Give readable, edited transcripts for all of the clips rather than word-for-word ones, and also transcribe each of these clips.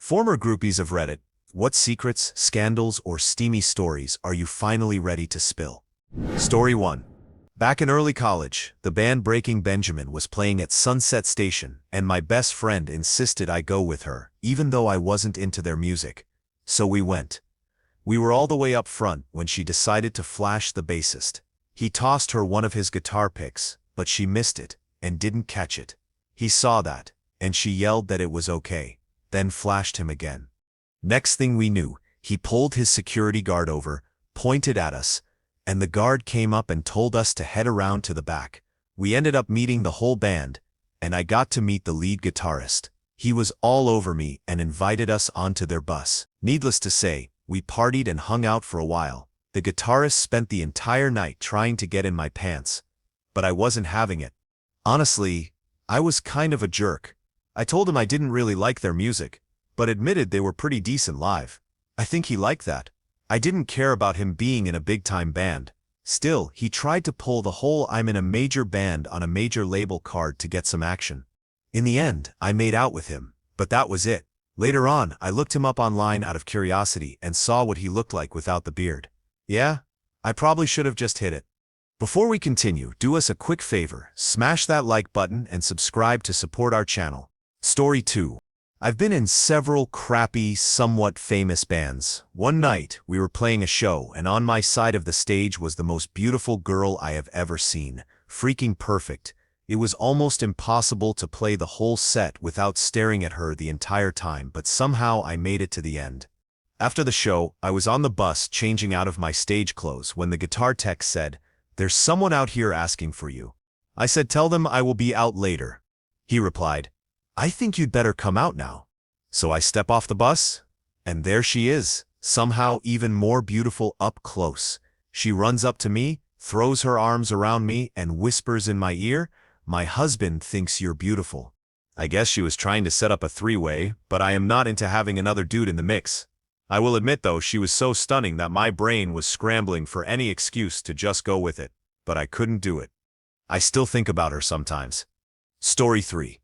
Former groupies of Reddit, what secrets, scandals, or steamy stories are you finally ready to spill? Story 1. Back in early college, the band Breaking Benjamin was playing at Sunset Station, and my best friend insisted I go with her, even though I wasn't into their music. So we went. We were all the way up front when she decided to flash the bassist. He tossed her one of his guitar picks, but she missed it and didn't catch it. He saw that, and she yelled that it was okay, then flashed him again. Next thing we knew, he pulled his security guard over, pointed at us, and the guard came up and told us to head around to the back. We ended up meeting the whole band, and I got to meet the lead guitarist. He was all over me and invited us onto their bus. Needless to say, we partied and hung out for a while. The guitarist spent the entire night trying to get in my pants, but I wasn't having it. Honestly, I was kind of a jerk. I told him I didn't really like their music, but admitted they were pretty decent live. I think he liked that. I didn't care about him being in a big-time band. Still, he tried to pull the whole "I'm in a major band on a major label" card to get some action. In the end, I made out with him, but that was it. Later on, I looked him up online out of curiosity and saw what he looked like without the beard. Yeah, I probably should have just hit it. Before we continue, do us a quick favor, smash that like button and subscribe to support our channel. Story 2. I've been in several crappy, somewhat famous bands. One night, we were playing a show, and on my side of the stage was the most beautiful girl I have ever seen. Freaking perfect. It was almost impossible to play the whole set without staring at her the entire time, but somehow I made it to the end. After the show, I was on the bus changing out of my stage clothes when the guitar tech said, "There's someone out here asking for you." I said, "Tell them I will be out later." He replied, "I think you'd better come out now." So I step off the bus, and there she is, somehow even more beautiful up close. She runs up to me, throws her arms around me, and whispers in my ear, "My husband thinks you're beautiful." I guess she was trying to set up a three-way, but I am not into having another dude in the mix. I will admit though, she was so stunning that my brain was scrambling for any excuse to just go with it, but I couldn't do it. I still think about her sometimes. Story 3.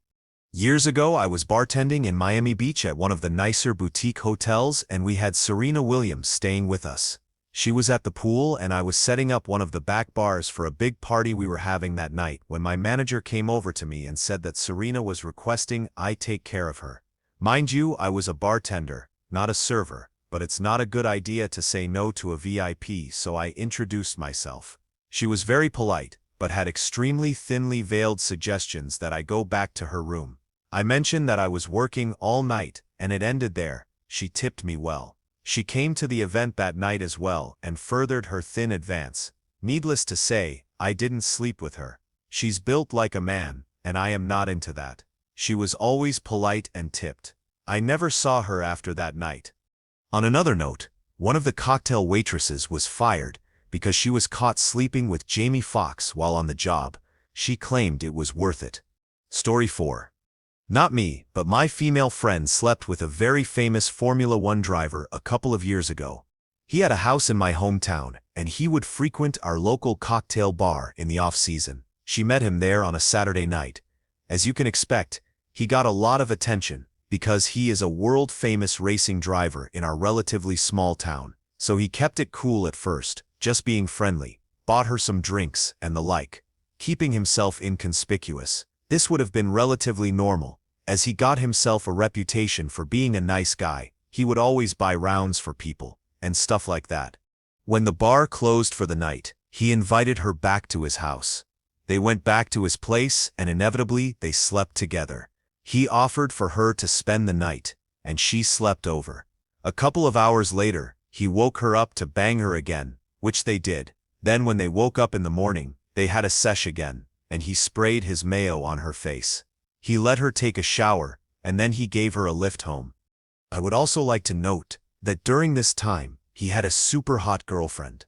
Years ago, I was bartending in Miami Beach at one of the nicer boutique hotels, and we had Serena Williams staying with us. She was at the pool, and I was setting up one of the back bars for a big party we were having that night when my manager came over to me and said that Serena was requesting I take care of her. Mind you, I was a bartender, not a server, but it's not a good idea to say no to a VIP, so I introduced myself. She was very polite, but had extremely thinly veiled suggestions that I go back to her room. I mentioned that I was working all night, and it ended there. She tipped me well. She came to the event that night as well and furthered her thin advance. Needless to say, I didn't sleep with her. She's built like a man, and I am not into that. She was always polite and tipped. I never saw her after that night. On another note, one of the cocktail waitresses was fired because she was caught sleeping with Jamie Foxx while on the job. She claimed it was worth it. Story 4. Not me, but my female friend slept with a very famous Formula One driver a couple of years ago. He had a house in my hometown, and he would frequent our local cocktail bar in the off-season. She met him there on a Saturday night. As you can expect, he got a lot of attention because he is a world-famous racing driver in our relatively small town. So he kept it cool at first, just being friendly, bought her some drinks and the like, keeping himself inconspicuous. This would have been relatively normal, as he got himself a reputation for being a nice guy. He would always buy rounds for people, and stuff like that. When the bar closed for the night, he invited her back to his house. They went back to his place, and inevitably, they slept together. He offered for her to spend the night, and she slept over. A couple of hours later, he woke her up to bang her again, which they did. Then when they woke up in the morning, they had a sesh again, and he sprayed his mayo on her face. He let her take a shower, and then he gave her a lift home. I would also like to note that during this time, he had a super hot girlfriend.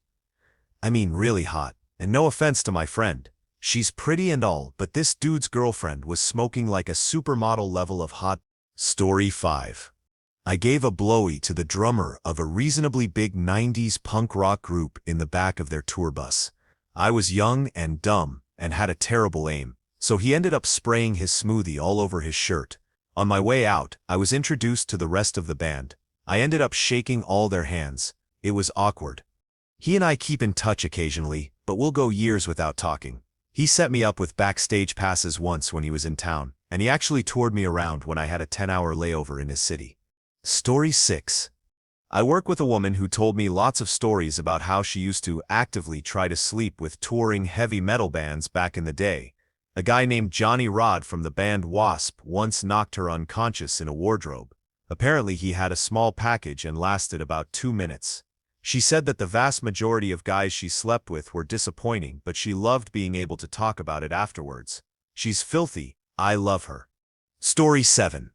I mean really hot, and no offense to my friend. She's pretty and all, but this dude's girlfriend was smoking like a supermodel level of hot. Story 5. I gave a blowy to the drummer of a reasonably big 90s punk rock group in the back of their tour bus. I was young and dumb and had a terrible aim, so he ended up spraying his smoothie all over his shirt. On my way out, I was introduced to the rest of the band. I ended up shaking all their hands. It was awkward. He and I keep in touch occasionally, but we'll go years without talking. He set me up with backstage passes once when he was in town, and he actually toured me around when I had a 10-hour layover in his city. Story 6. I work with a woman who told me lots of stories about how she used to actively try to sleep with touring heavy metal bands back in the day. A guy named Johnny Rod from the band Wasp once knocked her unconscious in a wardrobe. Apparently he had a small package and lasted about 2 minutes. She said that the vast majority of guys she slept with were disappointing, but she loved being able to talk about it afterwards. She's filthy. I love her. Story 7.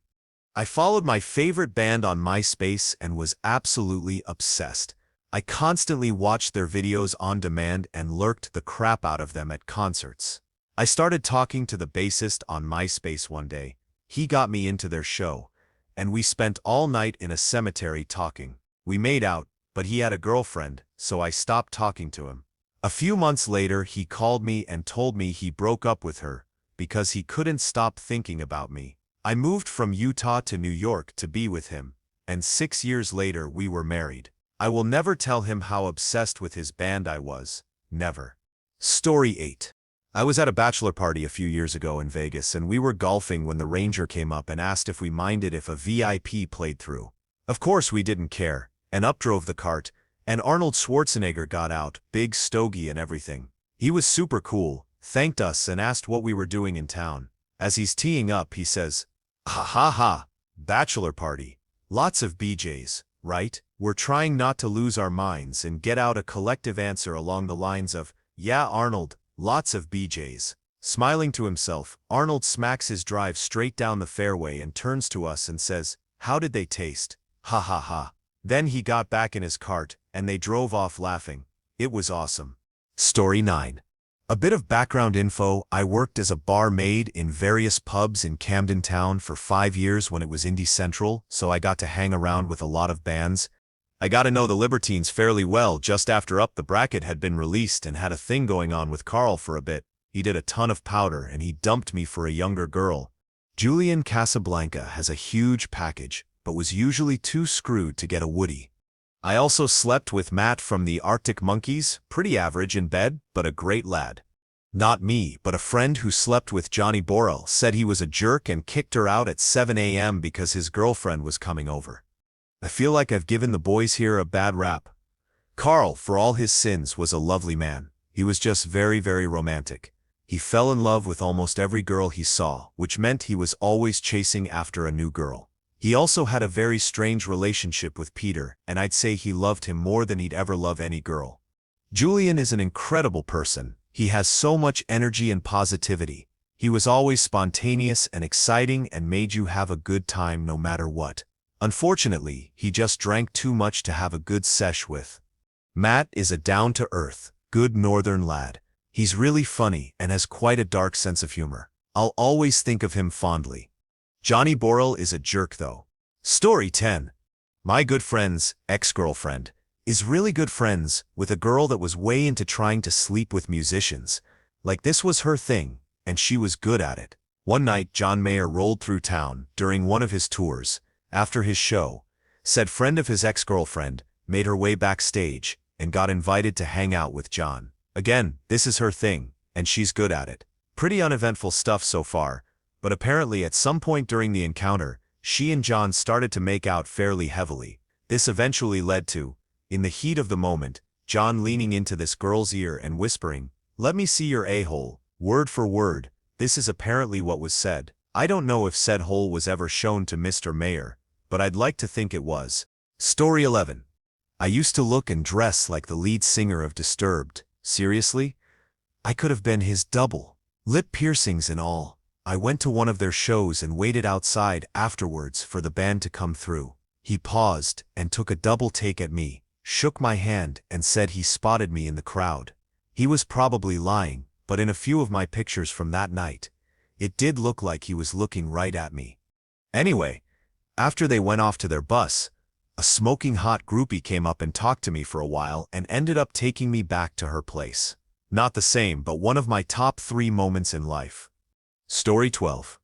I followed my favorite band on MySpace and was absolutely obsessed. I constantly watched their videos on demand and lurked the crap out of them at concerts. I started talking to the bassist on MySpace one day. He got me into their show, and we spent all night in a cemetery talking. We made out, but he had a girlfriend, so I stopped talking to him. A few months later, he called me and told me he broke up with her because he couldn't stop thinking about me. I moved from Utah to New York to be with him, and 6 years later we were married. I will never tell him how obsessed with his band I was. Never. Story 8. I was at a bachelor party a few years ago in Vegas, and we were golfing when the ranger came up and asked if we minded if a VIP played through. Of course we didn't care, and up drove the cart, and Arnold Schwarzenegger got out, big stogie and everything. He was super cool, thanked us and asked what we were doing in town. As he's teeing up, he says, "Ha ha ha, bachelor party. Lots of BJs, right?" We're trying not to lose our minds and get out a collective answer along the lines of, "Yeah, Arnold, lots of BJs." Smiling to himself, Arnold smacks his drive straight down the fairway and turns to us and says, "How did they taste? Ha ha ha." Then he got back in his cart, and they drove off laughing. It was awesome. Story 9. A bit of background info. I worked as a barmaid in various pubs in Camden town for 5 years when it was Indie Central, so I got to hang around with a lot of bands. I got to know the Libertines fairly well just after Up the Bracket had been released, and had a thing going on with Carl for a bit. He did a ton of powder and he dumped me for a younger girl. Julian Casablanca has a huge package, but was usually too screwed to get a Woody. I also slept with Matt from the Arctic Monkeys, pretty average in bed, but a great lad. Not me, but a friend who slept with Johnny Borrell said he was a jerk and kicked her out at 7 a.m. because his girlfriend was coming over. I feel like I've given the boys here a bad rap. Carl, for all his sins, was a lovely man. He was just very, very romantic. He fell in love with almost every girl he saw, which meant he was always chasing after a new girl. He also had a very strange relationship with Peter, and I'd say he loved him more than he'd ever love any girl. Julian is an incredible person. He has so much energy and positivity. He was always spontaneous and exciting and made you have a good time no matter what. Unfortunately, he just drank too much to have a good sesh with. Matt is a down-to-earth, good northern lad. He's really funny and has quite a dark sense of humor. I'll always think of him fondly. Johnny Borrell is a jerk though. Story 10. My good friend's ex-girlfriend is really good friends with a girl that was way into trying to sleep with musicians. Like this was her thing, and she was good at it. One night, John Mayer rolled through town during one of his tours. After his show, said friend of his ex-girlfriend made her way backstage and got invited to hang out with John. Again, this is her thing, and she's good at it. Pretty uneventful stuff so far, but apparently at some point during the encounter, she and John started to make out fairly heavily. This eventually led to, in the heat of the moment, John leaning into this girl's ear and whispering, "Let me see your a-hole," word for word. This is apparently what was said. I don't know if said hole was ever shown to Mr. Mayer, but I'd like to think it was. Story 11. I used to look and dress like the lead singer of Disturbed. Seriously? I could have been his double. Lip piercings and all. I went to one of their shows and waited outside afterwards for the band to come through. He paused and took a double take at me, shook my hand and said he spotted me in the crowd. He was probably lying, but in a few of my pictures from that night, it did look like he was looking right at me. Anyway, after they went off to their bus, a smoking hot groupie came up and talked to me for a while and ended up taking me back to her place. Not the same, but one of my top 3 moments in life. Story 12.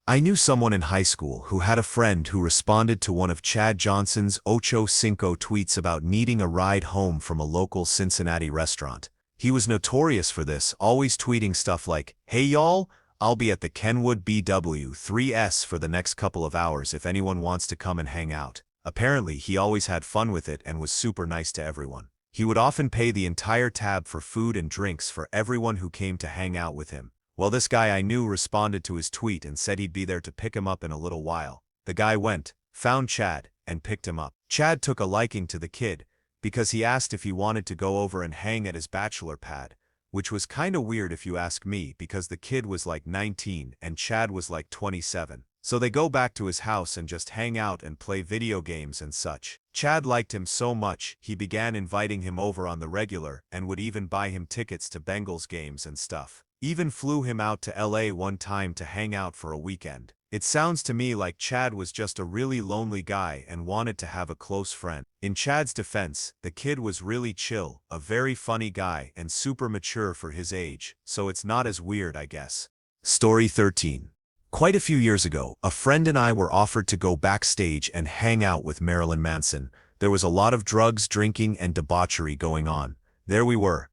I knew someone in high school who had a friend who responded to one of Chad Johnson's Ocho Cinco tweets about needing a ride home from a local Cincinnati restaurant. He was notorious for this, always tweeting stuff like, "Hey y'all, I'll be at the Kenwood BW3S for the next couple of hours if anyone wants to come and hang out." Apparently, he always had fun with it and was super nice to everyone. He would often pay the entire tab for food and drinks for everyone who came to hang out with him. Well, this guy I knew responded to his tweet and said he'd be there to pick him up in a little while. The guy went, found Chad, and picked him up. Chad took a liking to the kid because he asked if he wanted to go over and hang at his bachelor pad, which was kinda weird if you ask me because the kid was like 19 and Chad was like 27. So they go back to his house and just hang out and play video games and such. Chad liked him so much, he began inviting him over on the regular and would even buy him tickets to Bengals games and stuff. Even flew him out to LA one time to hang out for a weekend. It sounds to me like Chad was just a really lonely guy and wanted to have a close friend. In Chad's defense, the kid was really chill, a very funny guy and super mature for his age, so it's not as weird, I guess. Story 13. Quite a few years ago, a friend and I were offered to go backstage and hang out with Marilyn Manson. There was a lot of drugs, drinking, and debauchery going on. There we were,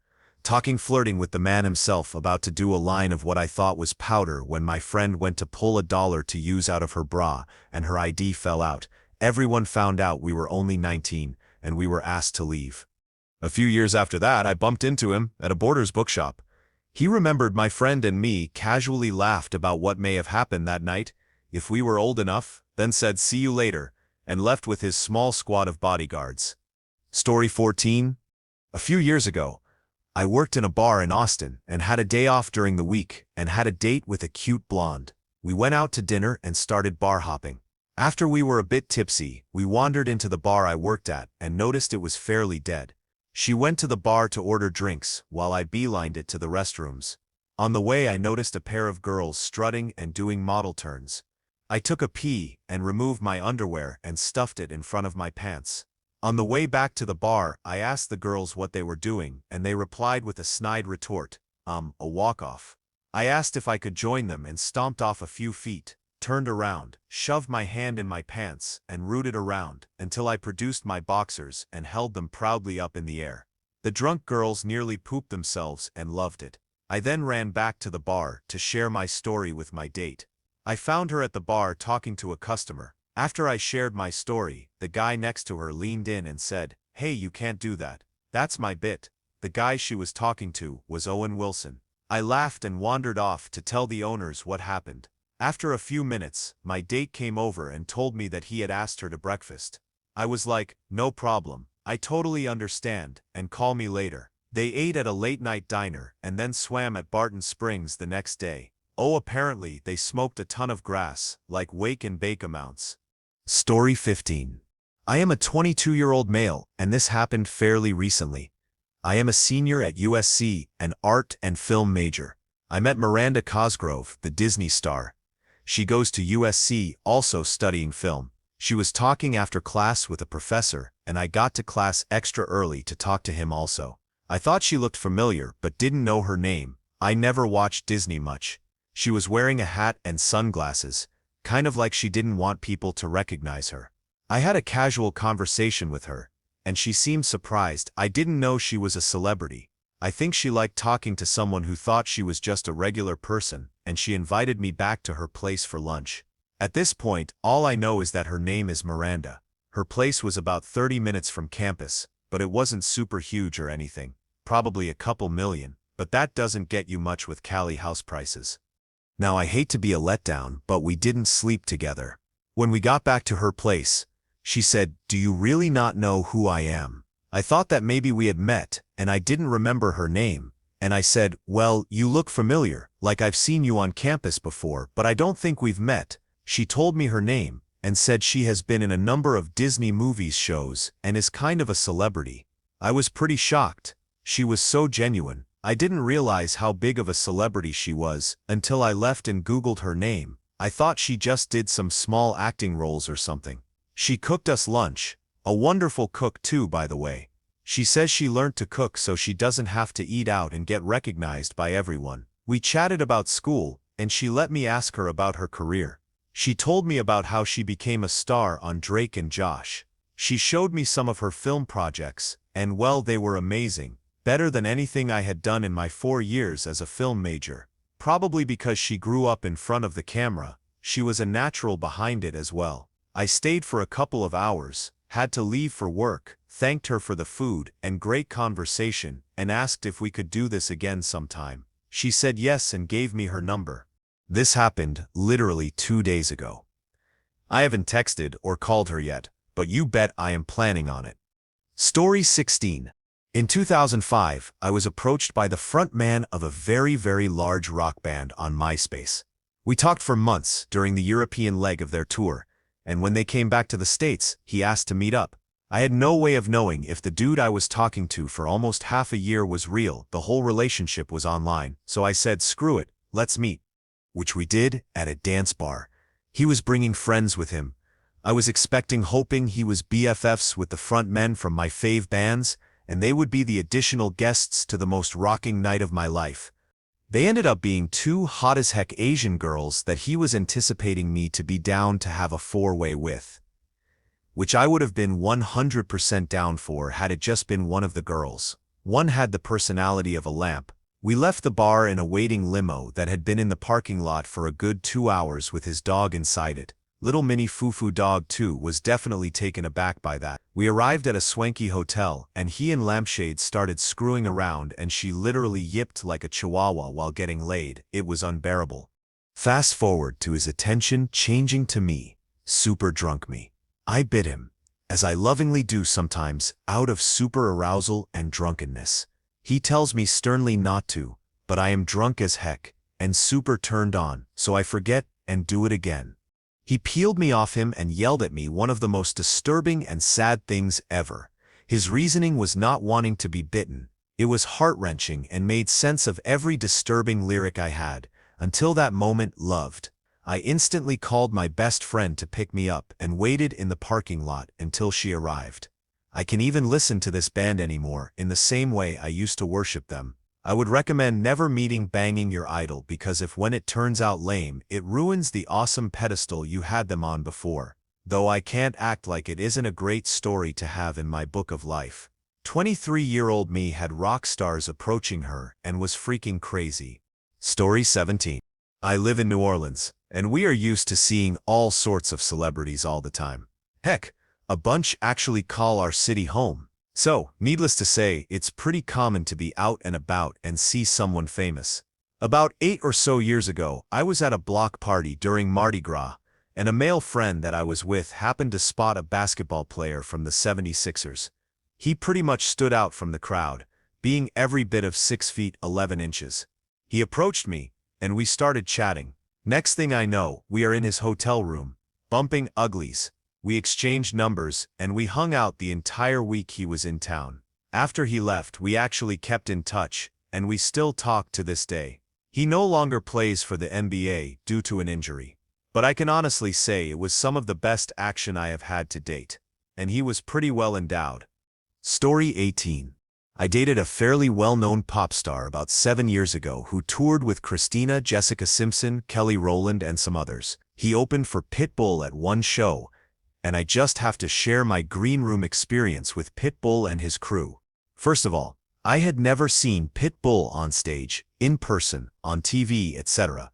flirting with the man himself, about to do a line of what I thought was powder when my friend went to pull $1 to use out of her bra, and her ID fell out. Everyone found out we were only 19, and we were asked to leave. A few years after that, I bumped into him at a Borders bookshop. He remembered my friend and me, casually laughed about what may have happened that night, if we were old enough, then said "see you later," and left with his small squad of bodyguards. Story 14. A few years ago, I worked in a bar in Austin and had a day off during the week and had a date with a cute blonde. We went out to dinner and started bar hopping. After we were a bit tipsy, we wandered into the bar I worked at and noticed it was fairly dead. She went to the bar to order drinks, while I beelined it to the restrooms. On the way I noticed a pair of girls strutting and doing model turns. I took a pee and removed my underwear and stuffed it in front of my pants. On the way back to the bar, I asked the girls what they were doing, and they replied with a snide retort, a walk-off. I asked if I could join them and stomped off a few feet, turned around, shoved my hand in my pants, and rooted around until I produced my boxers and held them proudly up in the air. The drunk girls nearly pooped themselves and loved it. I then ran back to the bar to share my story with my date. I found her at the bar talking to a customer. After I shared my story, the guy next to her leaned in and said, "Hey, you can't do that. That's my bit." The guy she was talking to was Owen Wilson. I laughed and wandered off to tell the owners what happened. After a few minutes, my date came over and told me that he had asked her to breakfast. I was like, "No problem, I totally understand, and call me later." They ate at a late-night diner and then swam at Barton Springs the next day. Oh, apparently they smoked a ton of grass, like wake and bake amounts. Story 15. I am a 22-year-old male, and this happened fairly recently. I am a senior at USC, an art and film major. I met Miranda Cosgrove, the Disney star. She goes to USC, also studying film. She was talking after class with a professor, and I got to class extra early to talk to him also. I thought she looked familiar, but didn't know her name. I never watched Disney much. She was wearing a hat and sunglasses, kind of like she didn't want people to recognize her. I had a casual conversation with her, and she seemed surprised. I didn't know she was a celebrity. I think she liked talking to someone who thought she was just a regular person, and she invited me back to her place for lunch. At this point, all I know is that her name is Miranda. Her place was about 30 minutes from campus, but it wasn't super huge or anything. Probably a couple million, but that doesn't get you much with Cali house prices. Now I hate to be a letdown, but we didn't sleep together. When we got back to her place, she said, "Do you really not know who I am?" I thought that maybe we had met, and I didn't remember her name, and I said, "Well, you look familiar, like I've seen you on campus before, but I don't think we've met." She told me her name, and said she has been in a number of Disney movies shows, and is kind of a celebrity. I was pretty shocked. She was so genuine. I didn't realize how big of a celebrity she was, until I left and Googled her name. I thought she just did some small acting roles or something. She cooked us lunch. A wonderful cook too, by the way. She says she learned to cook so she doesn't have to eat out and get recognized by everyone. We chatted about school, and she let me ask her about her career. She told me about how she became a star on Drake and Josh. She showed me some of her film projects, and well, they were amazing. Better than anything I had done in my 4 years as a film major. Probably because she grew up in front of the camera, she was a natural behind it as well. I stayed for a couple of hours, had to leave for work, thanked her for the food and great conversation, and asked if we could do this again sometime. She said yes and gave me her number. This happened literally 2 days ago. I haven't texted or called her yet, but you bet I am planning on it. Story 16. In 2005, I was approached by the frontman of a very, very large rock band on MySpace. We talked for months during the European leg of their tour, and when they came back to the States, he asked to meet up. I had no way of knowing if the dude I was talking to for almost half a year was real. The whole relationship was online, so I said, screw it, let's meet. Which we did at a dance bar. He was bringing friends with him. I was hoping he was BFFs with the front men from my fave bands, and they would be the additional guests to the most rocking night of my life. They ended up being 2 hot-as-heck Asian girls that he was anticipating me to be down to have a 4-way with. Which I would have been 100% down for had it just been one of the girls. One had the personality of a lamp. We left the bar in a waiting limo that had been in the parking lot for a good 2 hours with his dog inside it. Little mini foo-foo dog too was definitely taken aback by that. We arrived at a swanky hotel, and he and Lampshade started screwing around, and she literally yipped like a chihuahua while getting laid. It was unbearable. Fast forward to his attention changing to me. Super drunk me. I bit him, as I lovingly do sometimes, out of super arousal and drunkenness. He tells me sternly not to, but I am drunk as heck, and super turned on, so I forget and do it again. He peeled me off him and yelled at me one of the most disturbing and sad things ever. His reasoning was not wanting to be bitten. It was heart-wrenching and made sense of every disturbing lyric I had, until that moment, loved. I instantly called my best friend to pick me up and waited in the parking lot until she arrived. I can even listen to this band anymore in the same way I used to worship them. I would recommend never meeting banging your idol, because if when it turns out lame, it ruins the awesome pedestal you had them on before. Though I can't act like it isn't a great story to have in my book of life. 23-year-old me had rock stars approaching her and was freaking crazy. Story 17. I live in New Orleans, and we are used to seeing all sorts of celebrities all the time. Heck, a bunch actually call our city home. So, needless to say, it's pretty common to be out and about and see someone famous. About 8 or so years ago, I was at a block party during Mardi Gras, and a male friend that I was with happened to spot a basketball player from the 76ers. He pretty much stood out from the crowd, being every bit of 6 feet 11 inches. He approached me, and we started chatting. Next thing I know, we are in his hotel room, bumping uglies. We exchanged numbers, and we hung out the entire week he was in town. After he left, we actually kept in touch, and we still talk to this day. He no longer plays for the NBA due to an injury. But I can honestly say it was some of the best action I have had to date. And he was pretty well endowed. Story 18. I dated a fairly well-known pop star about 7 years ago who toured with Christina, Jessica Simpson, Kelly Rowland, and some others. He opened for Pitbull at one show, and I just have to share my green room experience with Pitbull and his crew. First of all, I had never seen Pitbull on stage, in person, on TV, etc.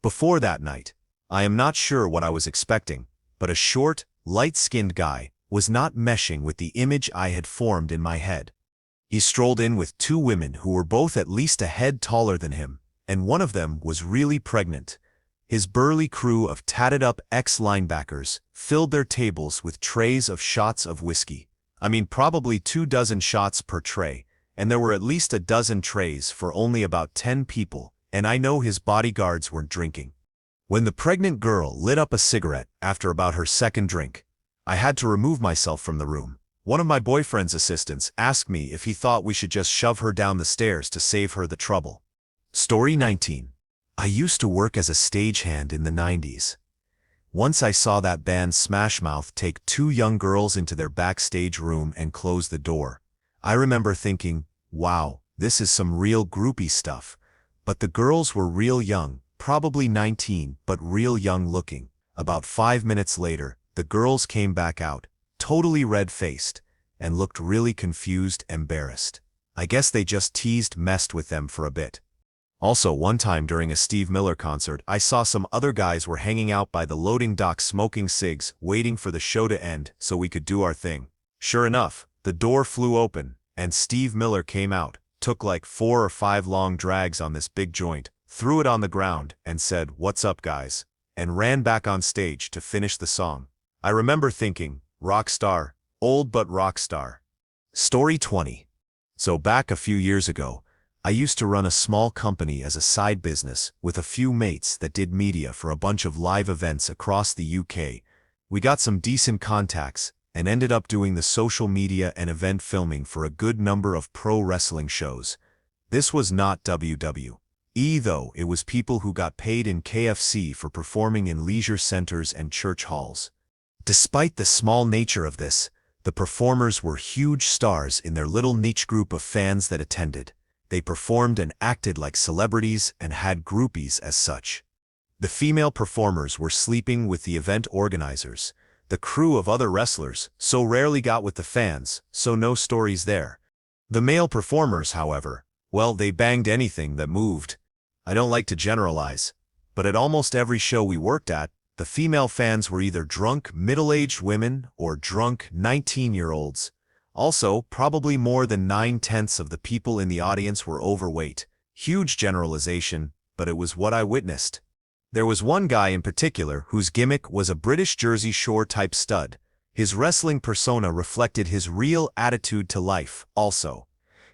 Before that night. I am not sure what I was expecting, but a short, light-skinned guy was not meshing with the image I had formed in my head. He strolled in with 2 women who were both at least a head taller than him, and one of them was really pregnant. His burly crew of tatted-up ex-linebackers filled their tables with trays of shots of whiskey. I mean, probably 24 shots per tray, and there were at least a dozen trays for only about 10 people, and I know his bodyguards weren't drinking. When the pregnant girl lit up a cigarette after about her second drink, I had to remove myself from the room. One of my boyfriend's assistants asked me if he thought we should just shove her down the stairs to save her the trouble. Story 19. I used to work as a stagehand in the 90s. Once I saw that band Smashmouth take 2 young girls into their backstage room and close the door. I remember thinking, wow, this is some real groupie stuff. But the girls were real young, probably 19, but real young looking. About 5 minutes later, the girls came back out, totally red-faced, and looked really confused, embarrassed. I guess they just messed with them for a bit. Also, one time during a Steve Miller concert, I saw some other guys were hanging out by the loading dock smoking cigs, waiting for the show to end so we could do our thing. Sure enough, the door flew open, and Steve Miller came out, took like 4 or 5 long drags on this big joint, threw it on the ground, and said, "What's up, guys?" and ran back on stage to finish the song. I remember thinking, rock star, old but rock star. Story 20. So back a few years ago, I used to run a small company as a side business with a few mates that did media for a bunch of live events across the UK. We got some decent contacts and ended up doing the social media and event filming for a good number of pro wrestling shows. This was not WWE though, it was people who got paid in KFC for performing in leisure centers and church halls. Despite the small nature of this, the performers were huge stars in their little niche group of fans that attended. They performed and acted like celebrities and had groupies as such. The female performers were sleeping with the event organizers. The crew of other wrestlers so rarely got with the fans, so no stories there. The male performers, however, well, they banged anything that moved. I don't like to generalize, but at almost every show we worked at, the female fans were either drunk middle-aged women or drunk 19-year-olds. Also, probably more than 9/10 of the people in the audience were overweight. Huge generalization, but it was what I witnessed. There was one guy in particular whose gimmick was a British Jersey Shore type stud. His wrestling persona reflected his real attitude to life, also.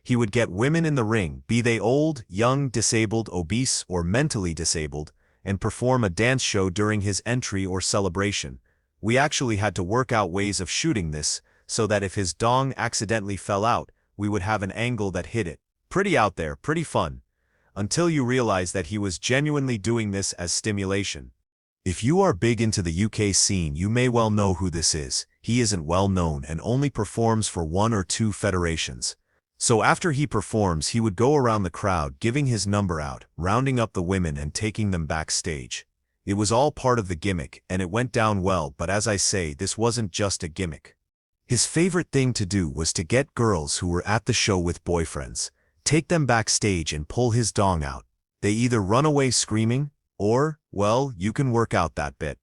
He would get women in the ring, be they old, young, disabled, obese, or mentally disabled, and perform a dance show during his entry or celebration. We actually had to work out ways of shooting this, so that if his dong accidentally fell out, we would have an angle that hit it. Pretty out there, pretty fun. Until you realize that he was genuinely doing this as stimulation. If you are big into the UK scene, you may well know who this is. He isn't well known and only performs for 1 or 2 federations. So after he performs, he would go around the crowd giving his number out, rounding up the women and taking them backstage. It was all part of the gimmick, and it went down well, but as I say, this wasn't just a gimmick. His favorite thing to do was to get girls who were at the show with boyfriends, take them backstage and pull his dong out. They either run away screaming, or, well, you can work out that bit.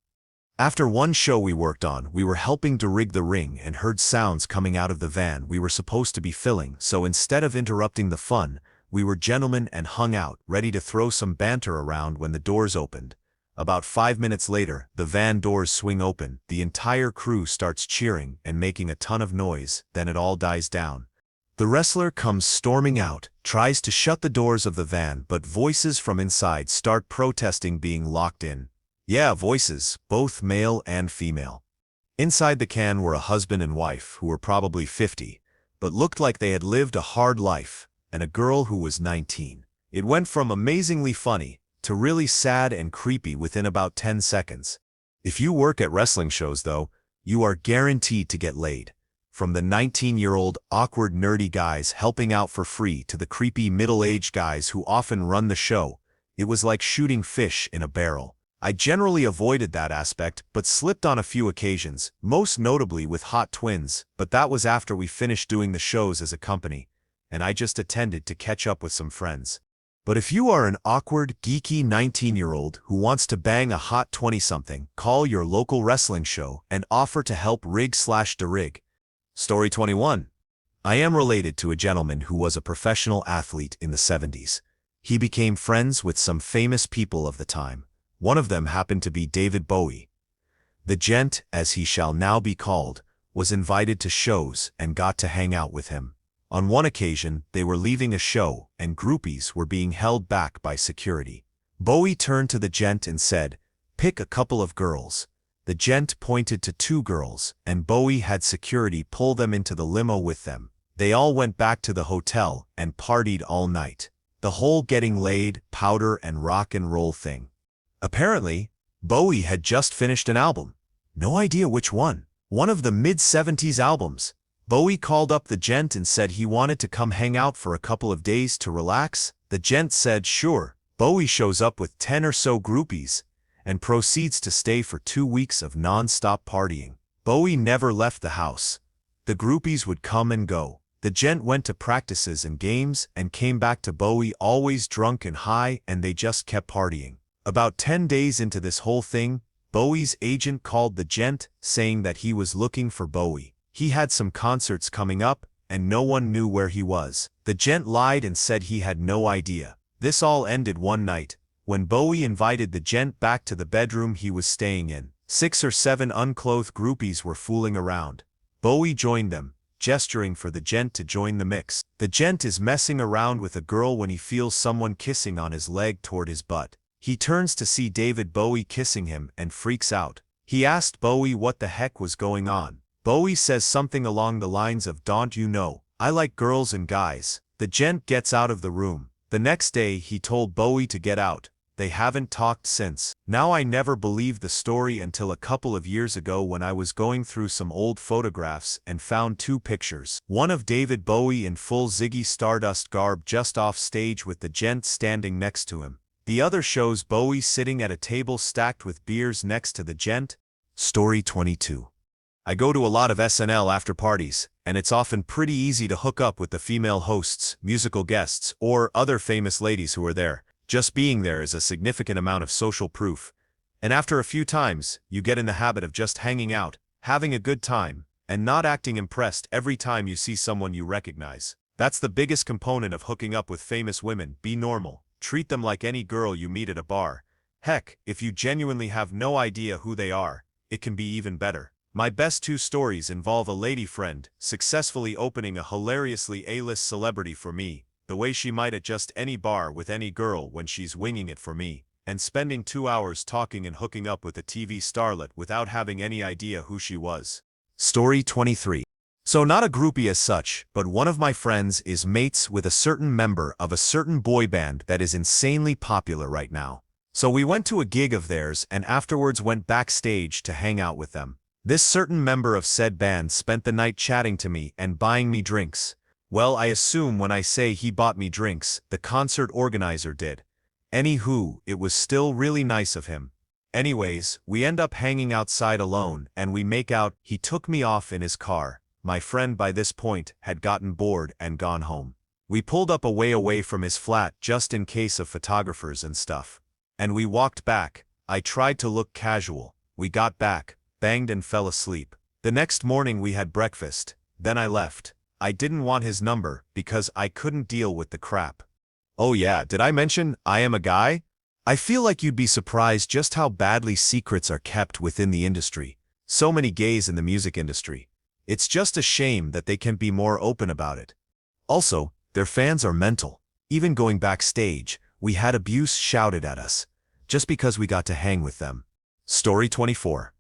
After one show we worked on, we were helping to rig the ring and heard sounds coming out of the van we were supposed to be filling, so instead of interrupting the fun, we were gentlemen and hung out, ready to throw some banter around when the doors opened. About 5 minutes later, the van doors swing open, the entire crew starts cheering and making a ton of noise, then it all dies down. The wrestler comes storming out, tries to shut the doors of the van, but voices from inside start protesting being locked in. Yeah, voices, both male and female. Inside the can were a husband and wife who were probably 50, but looked like they had lived a hard life, and a girl who was 19. It went from amazingly funny to really sad and creepy within about 10 seconds. If you work at wrestling shows, though, you are guaranteed to get laid. From the 19-year-old awkward nerdy guys helping out for free to the creepy middle-aged guys who often run the show, it was like shooting fish in a barrel. I generally avoided that aspect, but slipped on a few occasions, most notably with Hot Twins, but that was after we finished doing the shows as a company, and I just attended to catch up with some friends. But if you are an awkward, geeky 19-year-old who wants to bang a hot 20-something, call your local wrestling show and offer to help rig/derig. Story 21. I am related to a gentleman who was a professional athlete in the 70s. He became friends with some famous people of the time. One of them happened to be David Bowie. The gent, as he shall now be called, was invited to shows and got to hang out with him. On one occasion, they were leaving a show and groupies were being held back by security. Bowie turned to the gent and said, "Pick a couple of girls." The gent pointed to 2 girls, and Bowie had security pull them into the limo with them. They all went back to the hotel and partied all night. The whole getting laid, powder and rock and roll thing. Apparently, Bowie had just finished an album. No idea which one. One of the mid-70s albums. Bowie called up the gent and said he wanted to come hang out for a couple of days to relax. The gent said sure. Bowie shows up with 10 or so groupies, and proceeds to stay for 2 weeks of non-stop partying. Bowie never left the house. The groupies would come and go. The gent went to practices and games and came back to Bowie always drunk and high, and they just kept partying. About 10 days into this whole thing, Bowie's agent called the gent, saying that he was looking for Bowie. He had some concerts coming up, and no one knew where he was. The gent lied and said he had no idea. This all ended one night, when Bowie invited the gent back to the bedroom he was staying in. 6 or 7 unclothed groupies were fooling around. Bowie joined them, gesturing for the gent to join the mix. The gent is messing around with a girl when he feels someone kissing on his leg toward his butt. He turns to see David Bowie kissing him and freaks out. He asked Bowie what the heck was going on. Bowie says something along the lines of, "Don't you know, I like girls and guys." The gent gets out of the room. The next day he told Bowie to get out. They haven't talked since. Now I never believed the story until a couple of years ago when I was going through some old photographs and found 2 pictures. One of David Bowie in full Ziggy Stardust garb just off stage with the gent standing next to him. The other shows Bowie sitting at a table stacked with beers next to the gent. Story 22. I go to a lot of SNL after parties, and it's often pretty easy to hook up with the female hosts, musical guests, or other famous ladies who are there. Just being there is a significant amount of social proof. And after a few times, you get in the habit of just hanging out, having a good time, and not acting impressed every time you see someone you recognize. That's the biggest component of hooking up with famous women. Be normal. Treat them like any girl you meet at a bar. Heck, if you genuinely have no idea who they are, it can be even better. My best 2 stories involve a lady friend successfully opening a hilariously A-list celebrity for me, the way she might at just any bar with any girl when she's winging it for me, and spending 2 hours talking and hooking up with a TV starlet without having any idea who she was. Story 23. So not a groupie as such, but one of my friends is mates with a certain member of a certain boy band that is insanely popular right now. So we went to a gig of theirs and afterwards went backstage to hang out with them. This certain member of said band spent the night chatting to me and buying me drinks. Well, I assume when I say he bought me drinks, the concert organizer did. Anywho, it was still really nice of him. Anyways, we end up hanging outside alone and we make out. He took me off in his car. My friend by this point had gotten bored and gone home. We pulled up a way away from his flat just in case of photographers and stuff. And we walked back. I tried to look casual. We got back, banged and fell asleep. The next morning we had breakfast, then I left. I didn't want his number because I couldn't deal with the crap. Oh yeah, did I mention I am a guy? I feel like you'd be surprised just how badly secrets are kept within the industry. So many gays in the music industry. It's just a shame that they can't be more open about it. Also, their fans are mental. Even going backstage, we had abuse shouted at us, just because we got to hang with them. Story 24.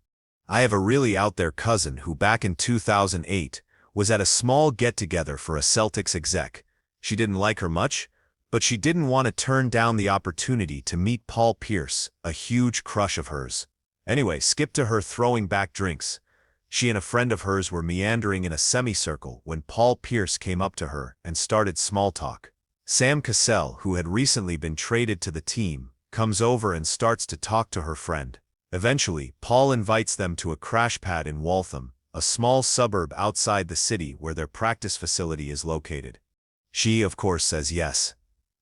I have a really out there cousin who back in 2008 was at a small get-together for a Celtics exec. She didn't like her much, but she didn't want to turn down the opportunity to meet Paul Pierce, a huge crush of hers. Anyway, skip to her throwing back drinks. She and a friend of hers were meandering in a semicircle when Paul Pierce came up to her and started small talk. Sam Cassell, who had recently been traded to the team, comes over and starts to talk to her friend. Eventually, Paul invites them to a crash pad in Waltham, a small suburb outside the city where their practice facility is located. She, of course, says yes.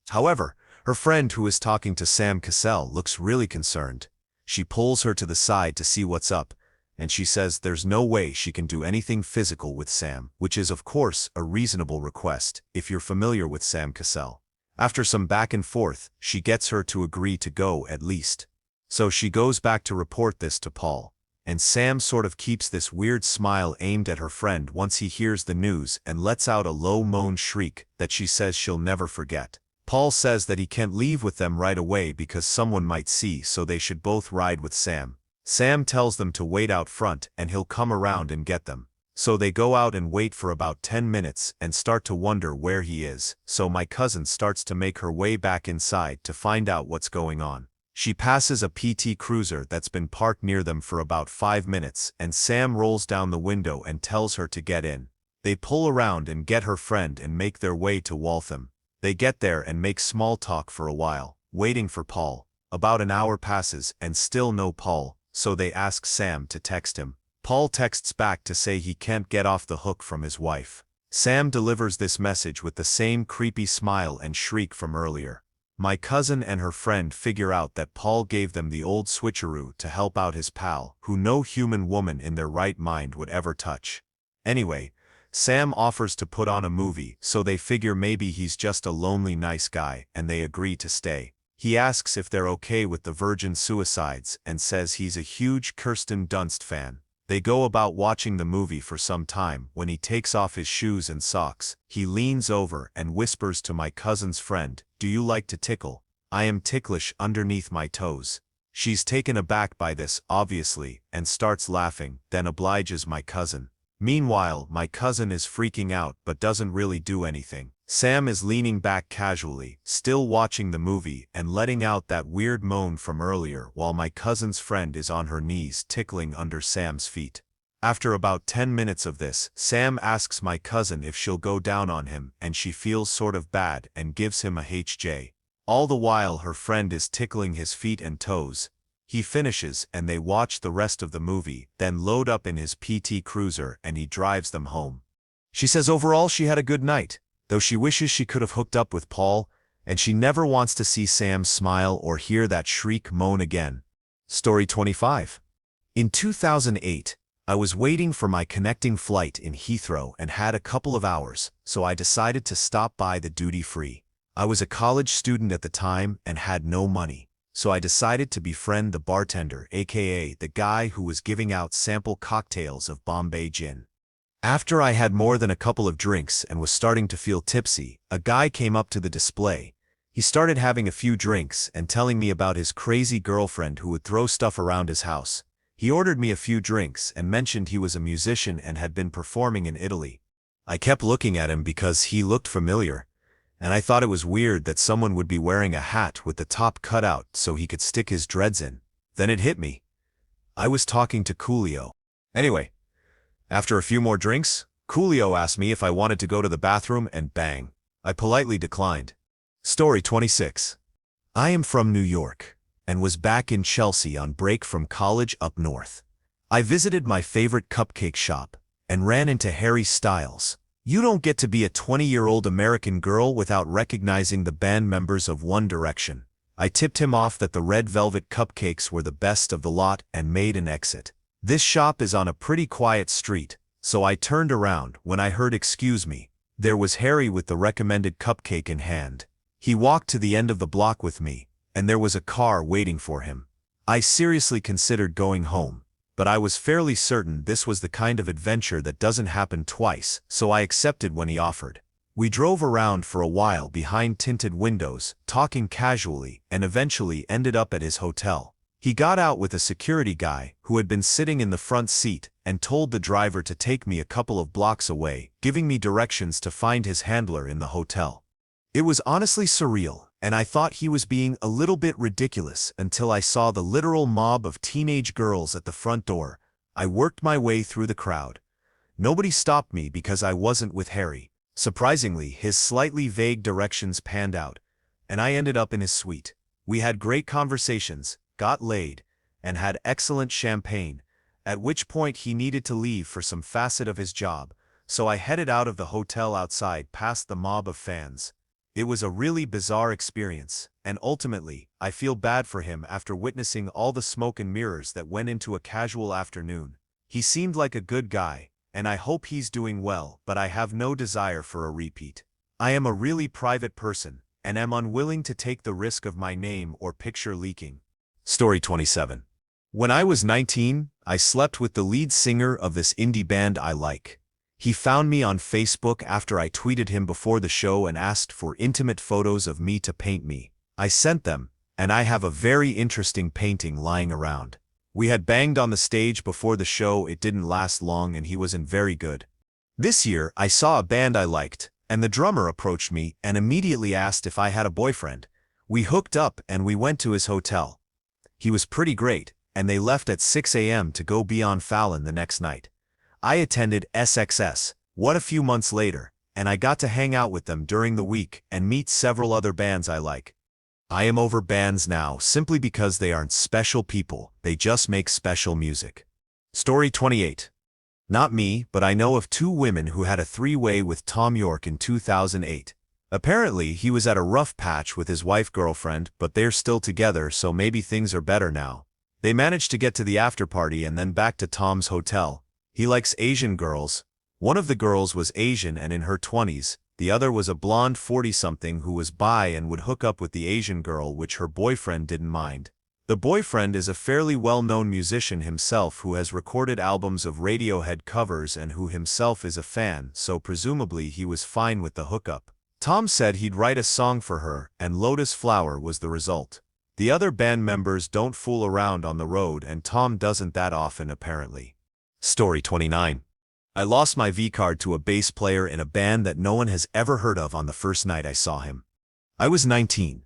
However, her friend who is talking to Sam Cassell looks really concerned. She pulls her to the side to see what's up, and she says there's no way she can do anything physical with Sam, which is of course a reasonable request if you're familiar with Sam Cassell. After some back and forth, she gets her to agree to go at least. So she goes back to report this to Paul, and Sam sort of keeps this weird smile aimed at her friend once he hears the news and lets out a low moan shriek that she says she'll never forget. Paul says that he can't leave with them right away because someone might see, so they should both ride with Sam. Sam tells them to wait out front and he'll come around and get them. So they go out and wait for about 10 minutes and start to wonder where he is, so my cousin starts to make her way back inside to find out what's going on. She passes a PT Cruiser that's been parked near them for about 5 minutes and Sam rolls down the window and tells her to get in. They pull around and get her friend and make their way to Waltham. They get there and make small talk for a while, waiting for Paul. About an hour passes and still no Paul, so they ask Sam to text him. Paul texts back to say he can't get off the hook from his wife. Sam delivers this message with the same creepy smile and shriek from earlier. My cousin and her friend figure out that Paul gave them the old switcheroo to help out his pal, who no human woman in their right mind would ever touch. Anyway, Sam offers to put on a movie, so they figure maybe he's just a lonely nice guy, and they agree to stay. He asks if they're okay with the virgin suicides and says he's a huge Kirsten Dunst fan. They go about watching the movie for some time. When he takes off his shoes and socks, he leans over and whispers to my cousin's friend, "Do you like to tickle? I am ticklish underneath my toes." She's taken aback by this, obviously, and starts laughing, then obliges my cousin. Meanwhile, my cousin is freaking out but doesn't really do anything. Sam is leaning back casually, still watching the movie and letting out that weird moan from earlier while my cousin's friend is on her knees tickling under Sam's feet. After about 10 minutes of this, Sam asks my cousin if she'll go down on him and she feels sort of bad and gives him a HJ. All the while her friend is tickling his feet and toes. He finishes and they watch the rest of the movie, then load up in his PT Cruiser and he drives them home. She says overall she had a good night, though she wishes she could have hooked up with Paul, and she never wants to see Sam smile or hear that shriek moan again. Story 25. In 2008, I was waiting for my connecting flight in Heathrow and had a couple of hours, so I decided to stop by the duty-free. I was a college student at the time and had no money, so I decided to befriend the bartender, aka the guy who was giving out sample cocktails of Bombay gin. After I had more than a couple of drinks and was starting to feel tipsy, a guy came up to the display. He started having a few drinks and telling me about his crazy girlfriend who would throw stuff around his house. He ordered me a few drinks and mentioned he was a musician and had been performing in Italy. I kept looking at him because he looked familiar, and I thought it was weird that someone would be wearing a hat with the top cut out so he could stick his dreads in. Then it hit me. I was talking to Coolio. Anyway, after a few more drinks, Coolio asked me if I wanted to go to the bathroom and bang. I politely declined. Story 26. I am from New York and was back in Chelsea on break from college up north. I visited my favorite cupcake shop and ran into Harry Styles. You don't get to be a 20-year-old American girl without recognizing the band members of One Direction. I tipped him off that the red velvet cupcakes were the best of the lot and made an exit. This shop is on a pretty quiet street, so I turned around when I heard "Excuse me." There was Harry with the recommended cupcake in hand. He walked to the end of the block with me, and there was a car waiting for him. I seriously considered going home, but I was fairly certain this was the kind of adventure that doesn't happen twice, so I accepted when he offered. We drove around for a while behind tinted windows, talking casually, and eventually ended up at his hotel. He got out with a security guy who had been sitting in the front seat and told the driver to take me a couple of blocks away, giving me directions to find his handler in the hotel. It was honestly surreal, and I thought he was being a little bit ridiculous until I saw the literal mob of teenage girls at the front door. I worked my way through the crowd. Nobody stopped me because I wasn't with Harry. Surprisingly, his slightly vague directions panned out, and I ended up in his suite. We had great conversations, got laid, and had excellent champagne, at which point he needed to leave for some facet of his job, so I headed out of the hotel outside past the mob of fans. It was a really bizarre experience, and ultimately, I feel bad for him after witnessing all the smoke and mirrors that went into a casual afternoon. He seemed like a good guy, and I hope he's doing well, but I have no desire for a repeat. I am a really private person, and am unwilling to take the risk of my name or picture leaking. Story 27. When I was 19, I slept with the lead singer of this indie band I like. He found me on Facebook after I tweeted him before the show and asked for intimate photos of me to paint me. I sent them, and I have a very interesting painting lying around. We had banged on the stage before the show. It didn't last long and he wasn't very good. This year, I saw a band I liked, and the drummer approached me and immediately asked if I had a boyfriend. We hooked up and we went to his hotel. He was pretty great, and they left at 6 a.m. to go be on Fallon the next night. I attended SXS, what a few months later, and I got to hang out with them during the week and meet several other bands I like. I am over bands now simply because they aren't special people, they just make special music. Story 28. Not me, but I know of two women who had a three-way with Thom Yorke in 2008. Apparently, he was at a rough patch with his wife-girlfriend, but they're still together, so maybe things are better now. They managed to get to the after-party and then back to Tom's hotel. He likes Asian girls. One of the girls was Asian and in her 20s, the other was a blonde 40-something who was bi and would hook up with the Asian girl, which her boyfriend didn't mind. The boyfriend is a fairly well-known musician himself who has recorded albums of Radiohead covers and who himself is a fan, so presumably he was fine with the hookup. Tom said he'd write a song for her, and Lotus Flower was the result. The other band members don't fool around on the road, and Tom doesn't that often apparently. Story 29. I lost my VCard to a bass player in a band that no one has ever heard of on the first night I saw him. I was 19.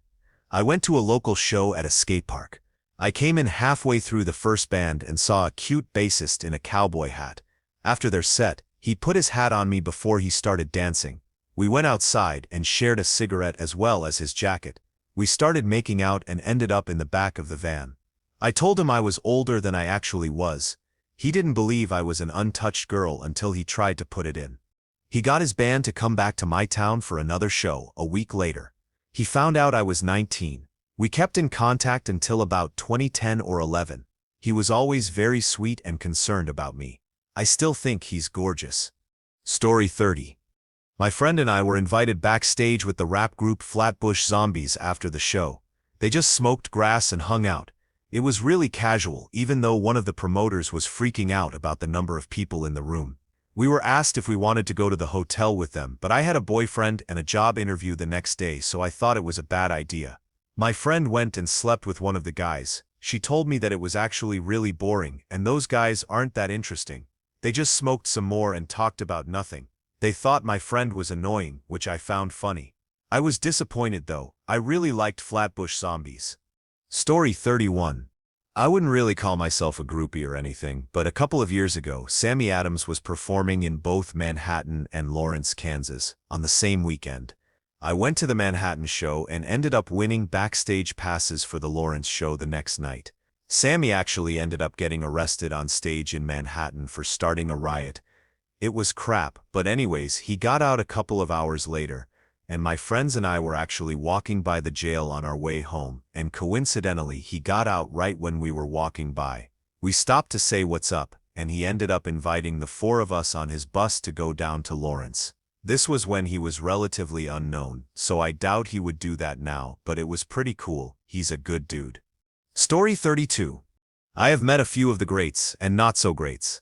I went to a local show at a skate park. I came in halfway through the first band and saw a cute bassist in a cowboy hat. After their set, he put his hat on me before he started dancing. We went outside and shared a cigarette as well as his jacket. We started making out and ended up in the back of the van. I told him I was older than I actually was. He didn't believe I was an untouched girl until he tried to put it in. He got his band to come back to my town for another show a week later. He found out I was 19. We kept in contact until about 2010 or 11. He was always very sweet and concerned about me. I still think he's gorgeous. Story 30. My friend and I were invited backstage with the rap group Flatbush Zombies after the show. They just smoked grass and hung out. It was really casual, even though one of the promoters was freaking out about the number of people in the room. We were asked if we wanted to go to the hotel with them, but I had a boyfriend and a job interview the next day, so I thought it was a bad idea. My friend went and slept with one of the guys. She told me that it was actually really boring, and those guys aren't that interesting. They just smoked some more and talked about nothing. They thought my friend was annoying, which I found funny. I was disappointed though. I really liked Flatbush Zombies. Story 31. I wouldn't really call myself a groupie or anything, but a couple of years ago, Sammy Adams was performing in both Manhattan and Lawrence, Kansas, on the same weekend. I went to the Manhattan show and ended up winning backstage passes for the Lawrence show the next night. Sammy actually ended up getting arrested on stage in Manhattan for starting a riot. It was crap, but anyways, he got out a couple of hours later, and my friends and I were actually walking by the jail on our way home, and coincidentally he got out right when we were walking by. We stopped to say what's up, and he ended up inviting the four of us on his bus to go down to Lawrence. This was when he was relatively unknown, so I doubt he would do that now, but it was pretty cool. He's a good dude. Story 32. I have met a few of the greats and not so greats.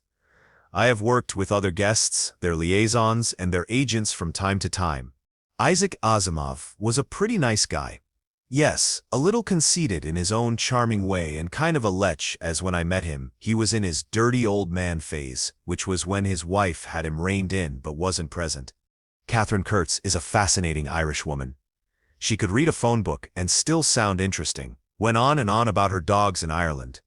I have worked with other guests, their liaisons, and their agents from time to time. Isaac Asimov was a pretty nice guy. Yes, a little conceited in his own charming way and kind of a lech, as when I met him, he was in his dirty old man phase, which was when his wife had him reined in but wasn't present. Catherine Kurtz is a fascinating Irish woman. She could read a phone book and still sound interesting. Went on and on about her dogs in Ireland.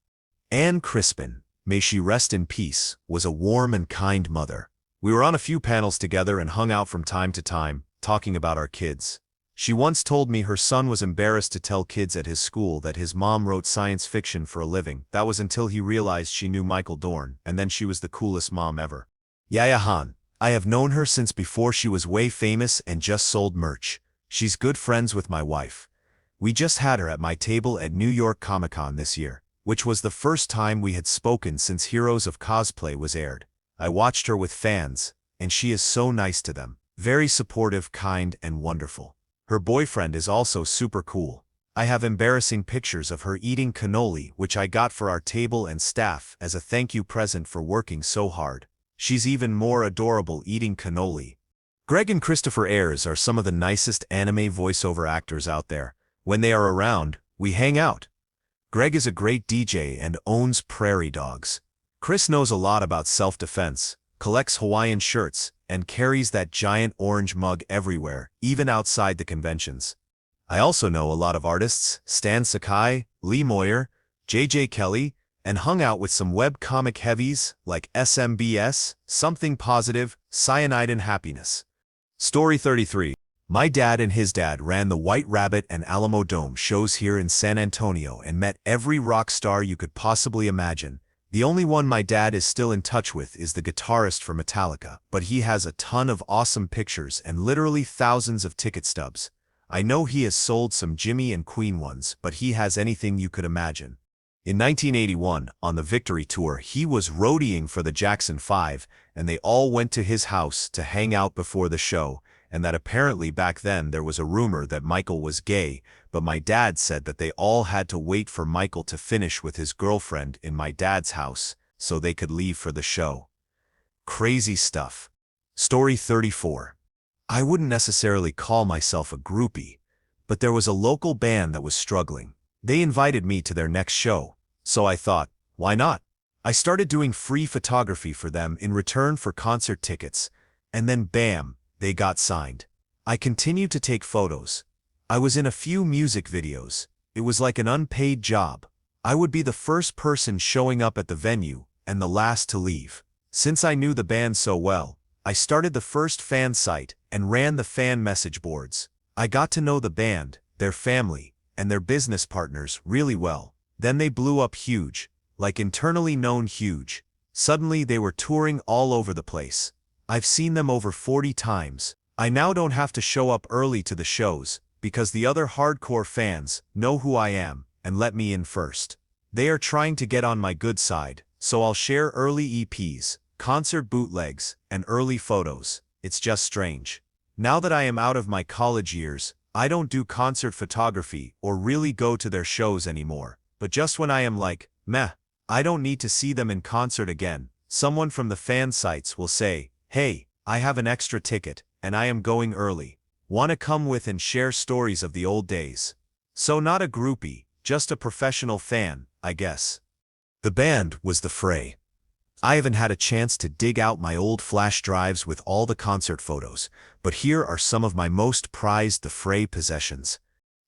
Anne Crispin, may she rest in peace, was a warm and kind mother. We were on a few panels together and hung out from time to time, talking about our kids. She once told me her son was embarrassed to tell kids at his school that his mom wrote science fiction for a living. That was until he realized she knew Michael Dorn, and then she was the coolest mom ever. Yaya Han. I have known her since before she was way famous and just sold merch. She's good friends with my wife. We just had her at my table at New York Comic-Con this year, which was the first time we had spoken since Heroes of Cosplay was aired. I watched her with fans, and she is so nice to them. Very supportive, kind, and wonderful. Her boyfriend is also super cool. I have embarrassing pictures of her eating cannoli, which I got for our table and staff as a thank you present for working so hard. She's even more adorable eating cannoli. Greg and Christopher Ayers are some of the nicest anime voiceover actors out there. When they are around, we hang out. Greg is a great DJ and owns prairie dogs. Chris knows a lot about self-defense, collects Hawaiian shirts, and carries that giant orange mug everywhere, even outside the conventions. I also know a lot of artists, Stan Sakai, Lee Moyer, J.J. Kelly, and hung out with some web comic heavies like SMBS, Something Positive, Cyanide and Happiness. Story 33. My dad and his dad ran the White Rabbit and Alamo Dome shows here in San Antonio and met every rock star you could possibly imagine. The only one my dad is still in touch with is the guitarist for Metallica, but he has a ton of awesome pictures and literally thousands of ticket stubs. I know he has sold some Jimmy and Queen ones, but he has anything you could imagine. In 1981, on the Victory Tour, he was roadieing for the Jackson 5, and they all went to his house to hang out before the show, and that apparently back then there was a rumor that Michael was gay, but my dad said that they all had to wait for Michael to finish with his girlfriend in my dad's house so they could leave for the show. Crazy stuff. Story 34. I wouldn't necessarily call myself a groupie, but there was a local band that was struggling. They invited me to their next show, so I thought, why not? I started doing free photography for them in return for concert tickets, and then bam, they got signed. I continued to take photos. I was in a few music videos. It was like an unpaid job. I would be the first person showing up at the venue and the last to leave. Since I knew the band so well, I started the first fan site and ran the fan message boards. I got to know the band, their family, and their business partners really well. Then they blew up huge, like internally known huge. Suddenly they were touring all over the place. I've seen them over 40 times. I now don't have to show up early to the shows, because the other hardcore fans know who I am and let me in first. They are trying to get on my good side, so I'll share early EPs, concert bootlegs, and early photos. It's just strange. Now that I am out of my college years, I don't do concert photography or really go to their shows anymore. But just when I am like, meh, I don't need to see them in concert again, someone from the fan sites will say, hey, I have an extra ticket, and I am going early. Want to come with and share stories of the old days? So not a groupie, just a professional fan, I guess. The band was the Fray. I haven't had a chance to dig out my old flash drives with all the concert photos, but here are some of my most prized the Fray possessions.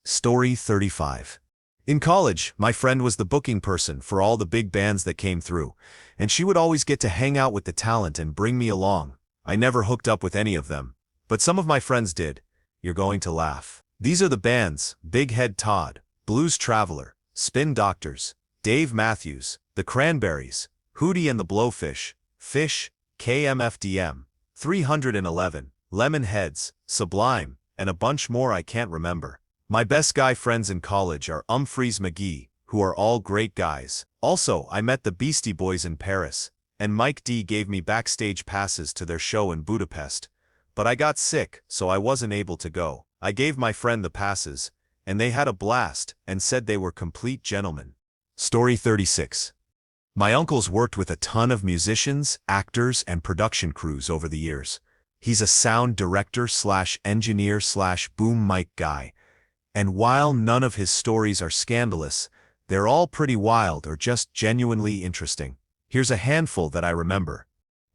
Story 35. In college, my friend was the booking person for all the big bands that came through, and she would always get to hang out with the talent and bring me along. I never hooked up with any of them, but some of my friends did. You're going to laugh. These are the bands: Big Head Todd, Blues Traveler, Spin Doctors, Dave Matthews, The Cranberries, Hootie and the Blowfish, Fish, KMFDM, 311, Lemonheads, Sublime, and a bunch more I can't remember. My best guy friends in college are Umphreys McGee, who are all great guys. Also, I met the Beastie Boys in Paris, and Mike D gave me backstage passes to their show in Budapest. But I got sick, so I wasn't able to go. I gave my friend the passes, and they had a blast and said they were complete gentlemen. Story 36. My uncle's worked with a ton of musicians, actors, and production crews over the years. He's a sound director slash engineer slash boom mic guy. And while none of his stories are scandalous, they're all pretty wild or just genuinely interesting. Here's a handful that I remember.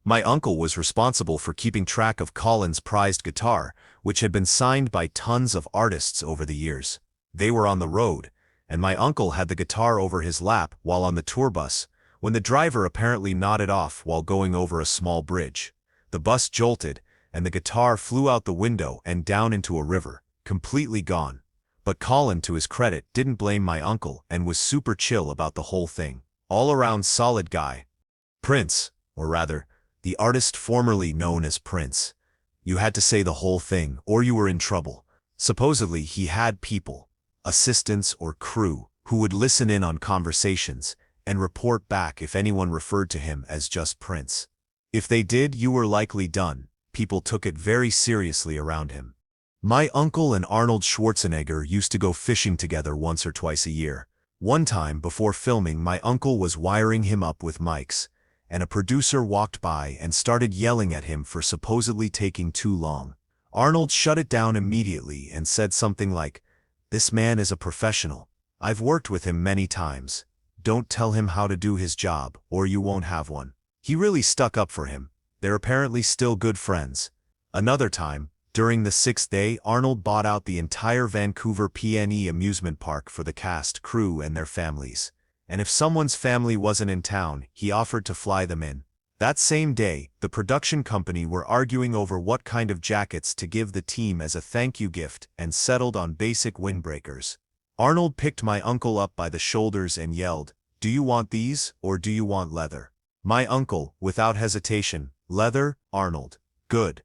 My uncle was responsible for keeping track of Colin's prized guitar, which had been signed by tons of artists over the years. They were on the road, and my uncle had the guitar over his lap while on the tour bus, when the driver apparently nodded off while going over a small bridge. The bus jolted, and the guitar flew out the window and down into a river, completely gone. But Colin, to his credit, didn't blame my uncle and was super chill about the whole thing. All-around solid guy. Prince, or rather, the artist formerly known as Prince. You had to say the whole thing or you were in trouble. Supposedly he had people, assistants or crew, who would listen in on conversations and report back if anyone referred to him as just Prince. If they did, you were likely done. People took it very seriously around him. My uncle and Arnold Schwarzenegger used to go fishing together once or twice a year. One time, before filming, my uncle was wiring him up with mics, and a producer walked by and started yelling at him for supposedly taking too long. Arnold shut it down immediately and said something like, "This man is a professional. I've worked with him many times. Don't tell him how to do his job, or you won't have one." He really stuck up for him. They're apparently still good friends. Another time, during the 6th day, Arnold bought out the entire Vancouver PNE amusement park for the cast, crew, and their families. And if someone's family wasn't in town, he offered to fly them in. That same day, the production company were arguing over what kind of jackets to give the team as a thank you gift and settled on basic windbreakers. Arnold picked my uncle up by the shoulders and yelled, "Do you want these, or do you want leather?" My uncle, without hesitation, "Leather, Arnold." Good.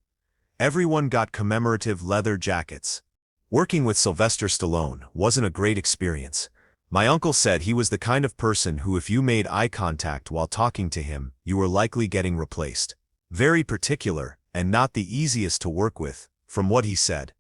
Everyone got commemorative leather jackets. Working with Sylvester Stallone wasn't a great experience. My uncle said he was the kind of person who, if you made eye contact while talking to him, you were likely getting replaced. Very particular, and not the easiest to work with, from what he said.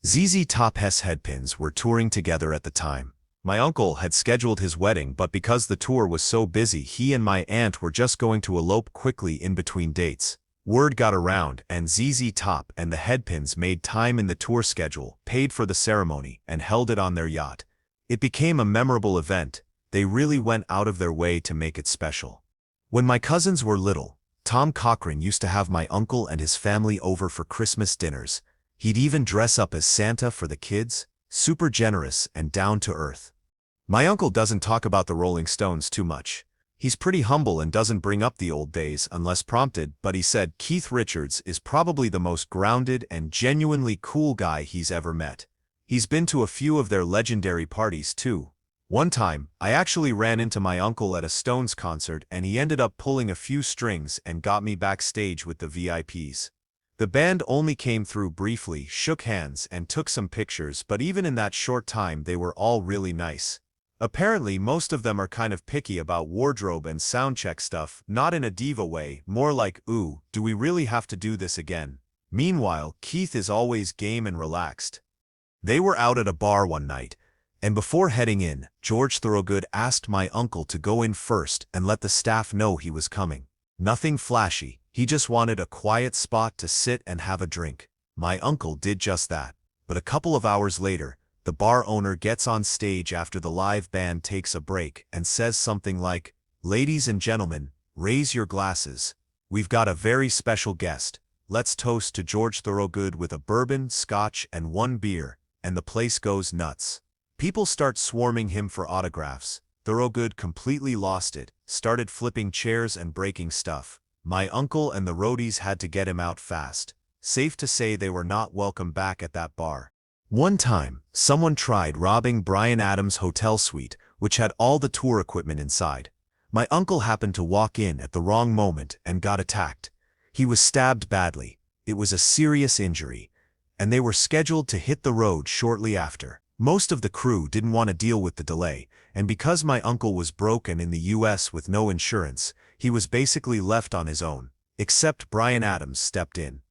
ZZ Top's Headpins were touring together at the time. My uncle had scheduled his wedding, but because the tour was so busy, he and my aunt were just going to elope quickly in between dates. Word got around, and ZZ Top and the Headpins made time in the tour schedule, paid for the ceremony, and held it on their yacht. It became a memorable event. They really went out of their way to make it special. When my cousins were little, Tom Cochran used to have my uncle and his family over for Christmas dinners. He'd even dress up as Santa for the kids, super generous and down to earth. My uncle doesn't talk about the Rolling Stones too much. He's pretty humble and doesn't bring up the old days unless prompted, but he said Keith Richards is probably the most grounded and genuinely cool guy he's ever met. He's been to a few of their legendary parties too. One time, I actually ran into my uncle at a Stones concert and he ended up pulling a few strings and got me backstage with the VIPs. The band only came through briefly, shook hands, and took some pictures, but even in that short time they were all really nice. Apparently most of them are kind of picky about wardrobe and soundcheck stuff, not in a diva way, more like, "Ooh, do we really have to do this again?" Meanwhile, Keith is always game and relaxed. They were out at a bar one night, and before heading in, George Thorogood asked my uncle to go in first and let the staff know he was coming. Nothing flashy, he just wanted a quiet spot to sit and have a drink. My uncle did just that, but a couple of hours later, the bar owner gets on stage after the live band takes a break and says something like, "Ladies and gentlemen, raise your glasses. We've got a very special guest. Let's toast to George Thorogood with a bourbon, scotch, and one beer," and the place goes nuts. People start swarming him for autographs. Thorogood completely lost it, started flipping chairs and breaking stuff. My uncle and the roadies had to get him out fast. Safe to say they were not welcome back at that bar. One time, someone tried robbing Bryan Adams' hotel suite, which had all the tour equipment inside. My uncle happened to walk in at the wrong moment and got attacked. He was stabbed badly. It was a serious injury, and they were scheduled to hit the road shortly after. Most of the crew didn't want to deal with the delay, and because my uncle was broke and in the US with no insurance, he was basically left on his own. Except Bryan Adams stepped in.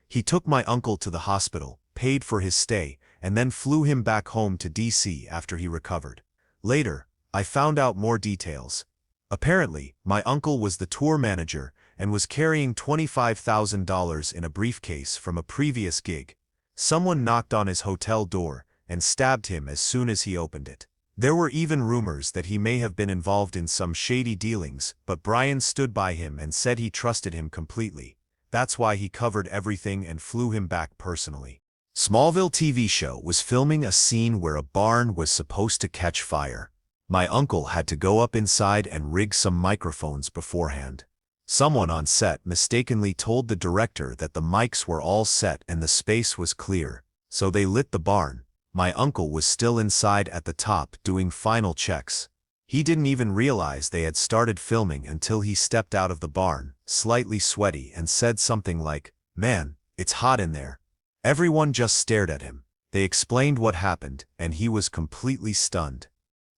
He took my uncle to the hospital, paid for his stay, and then flew him back home to DC after he recovered. Later, I found out more details. Apparently, my uncle was the tour manager and was carrying $25,000 in a briefcase from a previous gig. Someone knocked on his hotel door and stabbed him as soon as he opened it. There were even rumors that he may have been involved in some shady dealings, but Bryan stood by him and said he trusted him completely. That's why he covered everything and flew him back personally. Smallville TV show was filming a scene where a barn was supposed to catch fire. My uncle had to go up inside and rig some microphones beforehand. Someone on set mistakenly told the director that the mics were all set and the space was clear, so they lit the barn. My uncle was still inside at the top doing final checks. He didn't even realize they had started filming until he stepped out of the barn, slightly sweaty, and said something like, "Man, it's hot in there." Everyone just stared at him. They explained what happened, and he was completely stunned.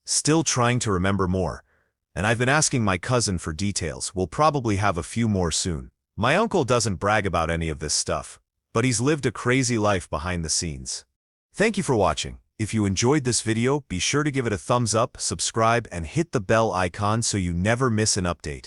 Still trying to remember more, and I've been asking my cousin for details. We'll probably have a few more soon. My uncle doesn't brag about any of this stuff, but he's lived a crazy life behind the scenes. Thank you for watching. If you enjoyed this video, be sure to give it a thumbs up, subscribe, and hit the bell icon so you never miss an update.